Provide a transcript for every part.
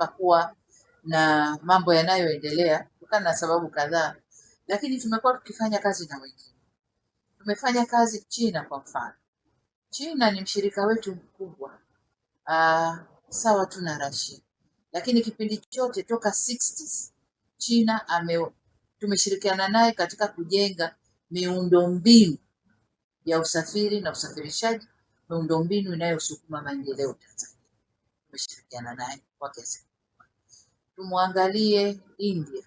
hapakuwa na mambo yanayoendelea kutokana na sababu kadhaa, lakini tumekuwa tukifanya kazi na wengine. Tumefanya kazi China kwa mfano. China ni mshirika wetu mkubwa, sawa tu na Russia, lakini kipindi chote toka 60s China tumeshirikiana naye katika kujenga miundombinu ya usafiri na usafirishaji, miundombinu inayosukuma maendeleo Tanzania. Tumeshirikiana naye kwa kiasi kikubwa. Tumwangalie India.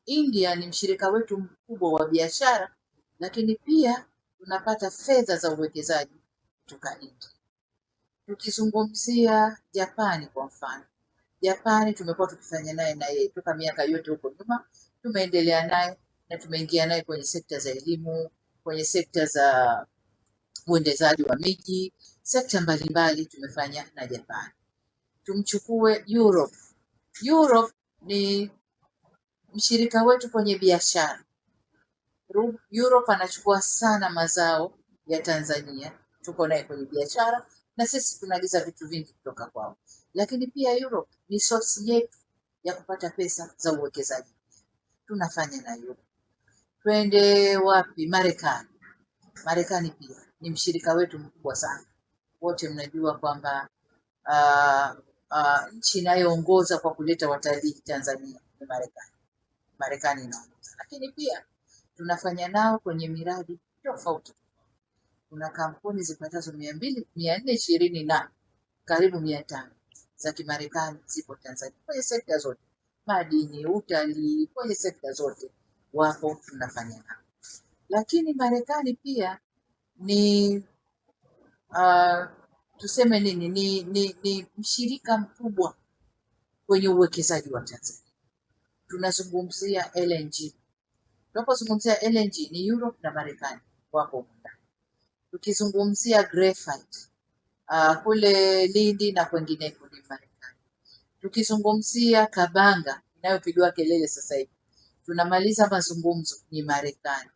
India ni mshirika wetu mkubwa wa biashara, lakini pia tunapata fedha za uwekezaji kutoka India. Tukizungumzia Japani kwa mfano. Japani tumekuwa tukifanya naye toka miaka yote huko nyuma. Tumeendelea naye na tumeingia naye kwenye sekta za elimu, kwenye sekta za uendezaji wa miji, sekta mbalimbali tumefanya na Japani. Tumchukue Europe. Europe ni mshirika wetu kwenye biashara. Europe anachukua sana mazao ya Tanzania. Tuko naye kwenye biashara na sisi tunaagiza vitu vingi kutoka kwao. Lakini pia Europe ni source yetu ya kupata pesa za uwekezaji. Tunafanya na Europe. Twende wapi? Marekani. Marekani pia ni mshirika wetu mkubwa sana. Wote mnajua kwamba nchi inayoongoza kwa kuleta watalii Tanzania ni Marekani. Marekani inaongoza. Lakini pia tunafanya nao kwenye miradi tofauti. Kuna kampuni zipatazo 420 na karibu 500 za Kimarekani zipo Tanzania kwenye sekta zote, madini, utalii, kwenye sekta zote wapo, tunafanya nao. Lakini Marekani pia ni tuseme nini, ni mshirika mkubwa kwenye uwekezaji wa Tanzania. Tunazungumzia LNG. Tunapozungumzia LNG ni Europe na Marekani wako ndani. Tukizungumzia graphite kule Lindi na kwengineko ni Marekani. Tukizungumzia Kabanga inayopigwa kelele sasa hivi, tunamaliza mazungumzo, ni Marekani.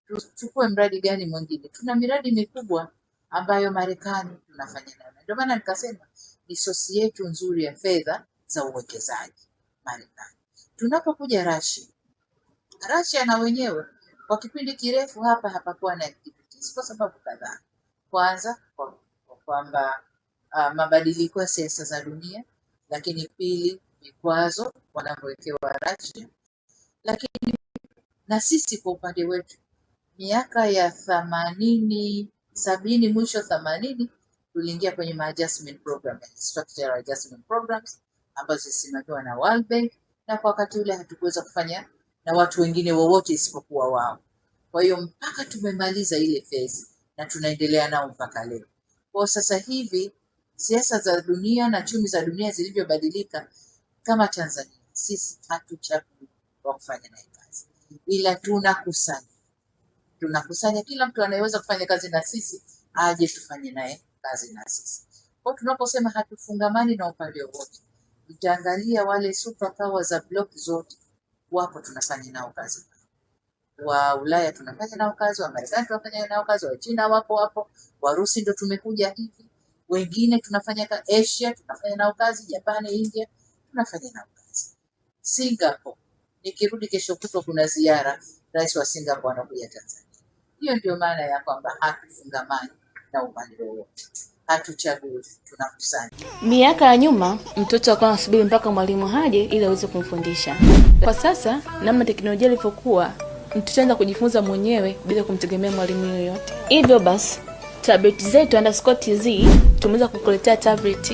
Tuchukue mradi gani mwingine? Tuna miradi mikubwa ambayo Marekani tunafanya nayo. Ndio maana nikasema ni sosi yetu nzuri ya fedha za uwekezaji Marekani. Tunapokuja Russia na wenyewe kwa kipindi kirefu hapa hapakuwa na activities kwa sababu kadhaa. Kwanza kwamba mabadiliko ya siasa za dunia, lakini pili vikwazo wanavyowekewa Russia. Lakini na sisi kwa upande wetu miaka ya 80, 70, mwisho 80 tuliingia kwenye adjustment program, structural adjustment programs ambazo zinasimamiwa na World Bank, na kwa wakati ule hatukuweza kufanya na watu wengine wowote isipokuwa wao. Kwa hiyo mpaka tumemaliza ile phase na tunaendelea nao mpaka leo. Kwa sasa hivi siasa za dunia na chumi za dunia zilivyobadilika, kama Tanzania sisi hatuchagui wa kufanya naye kazi, ila tunakusanya kila mtu anayeweza kufanya kazi na sisi aje tufanye naye kazi na sisi. Kwa tunaposema hatufungamani na upande wote, mtaangalia wale super power za block zote wapo, tunafanya nao kazi. Wa Ulaya tunafanya nao kazi, wa Marekani tunafanya nao kazi, wa China wapo, Warusi ndio tumekuja hivi, wengine tunafanya kazi Asia, tunafanya nao kazi, Japan, India tunafanya nao kazi. Singapore, nikirudi kesho kutwa kuna ziara, rais wa Singapore anakuja Tanzania. Hiyo ndio maana ya kwamba hatufungamani na upande wowote, hatuchagui, tunakusanya. Miaka ya nyuma mtoto alikuwa anasubiri mpaka mwalimu aje ili aweze kumfundisha. Kwa sasa namna teknolojia ilivyokuwa, mtoto anaanza kujifunza mwenyewe bila kumtegemea mwalimu yoyote. Hivyo basi tablet zetu _TZ tumeweza kukuletea tablet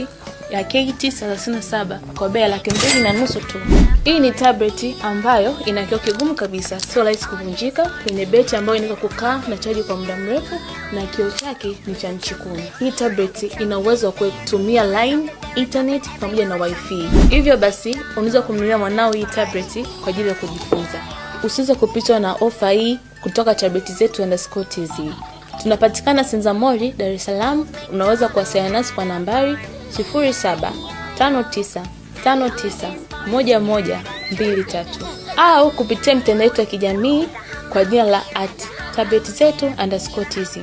ya KT37 kwa bei ya 2,500 tu. Hii ni tablet ambayo ina kioo kigumu kabisa, sio rahisi kuvunjika, ina betri ambayo inaweza kukaa na chaji kwa muda mrefu, na kioo chake ni cha inchi 10. Hii tablet ina uwezo wa kutumia line, internet pamoja na wifi. Hivyo basi unaweza kumnunulia mwanao hii tablet kwa ajili ya kujifunza. Usiweze kupitwa na ofa hii kutoka tablet zetu _TZ. Tunapatikana Sinza Mall, Dar es Salaam. Unaweza kuwasiliana nasi kwa nambari 0759591123 au kupitia mitandao yetu ya kijamii kwa jina la @tabletzetu_TZ.